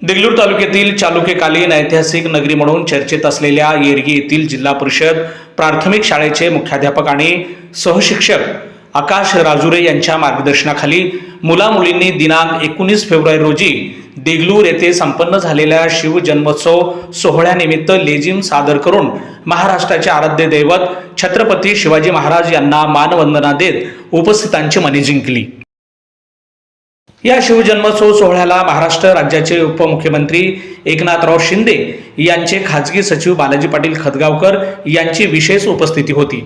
देगलूर तालुक्यातील चालुक्यकालीन ऐतिहासिक नगरी म्हणून चर्चेत असलेल्या येरगी येथील जिल्हा परिषद प्राथमिक शाळेचे मुख्याध्यापक आणि सहशिक्षक आकाश राजुरे यांच्या मार्गदर्शनाखाली मुलामुलींनी दिनांक 19 फेब्रुवारी रोजी देगलूर येथे संपन्न झालेल्या शिवजन्मोत्सव सोहळ्यानिमित्त लेझिम सादर करून महाराष्ट्राचे आराध्य दैवत छत्रपती शिवाजी महाराज यांना मानवंदना देत उपस्थितांची मने जिंकली। या शिवजन्मोत्सव सोहळ्याला महाराष्ट्र राज्याचे उपमुख्यमंत्री एकनाथराव शिंदे यांचे खाजगी सचिव बालाजी पाटील खतगावकर यांची विशेष उपस्थिती होती।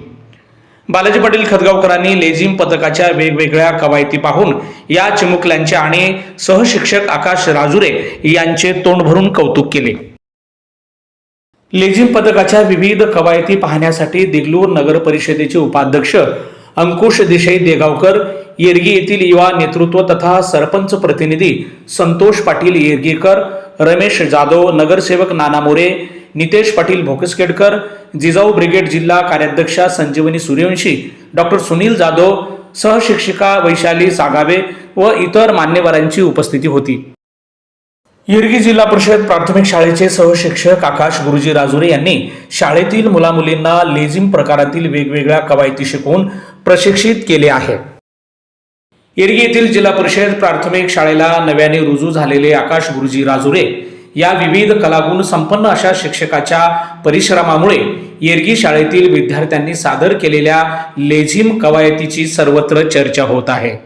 बालाजी पाटील खतगावकरांनी लेझिम पथकाच्या वेगवेगळ्या कवायती पाहून या चिमुकल्यांचे आणि सहशिक्षक आकाश राजुरे यांचे तोंड भरून कौतुक केले। लेझिम पथकाच्या विविध कवायती पाहण्यासाठी देगलूर नगर परिषदेचे उपाध्यक्ष अंकुश देसाई देगावकर, येरगी येथील युवा नेतृत्व तथा सरपंच प्रतिनिधी संतोष पाटील येरगीकर, रमेश जाधव, नगरसेवक नाना मोरे, नितेश पाटील भोकसखेडकर, जिजाऊ ब्रिगेड जिल्हा कार्याध्यक्षा संजीवनी सूर्यवंशी, डॉक्टर सुनील जाधव, सहशिक्षिका वैशाली सागावे व इतर मान्यवरांची उपस्थिती होती। येरगी जिल्हा परिषद प्राथमिक शाळेचे सहशिक्षक आकाश गुरुजी राजुरे यांनी शाळेतील मुलामुलींना लेझिम प्रकारातील वेगवेगळ्या कवायती शिकवून प्रशिक्षित केले आहे। येरगी येथील जिल्हा परिषद प्राथमिक शाळेला नव्याने रुजू झालेले आकाश गुरुजी राजुरे या विविध कलागुण संपन्न अशा शिक्षकाच्या परिश्रमामुळे येरगी शाळेतील विद्यार्थ्यांनी सादर केलेल्या लेझिम कवायतीची सर्वत्र चर्चा होत आहे।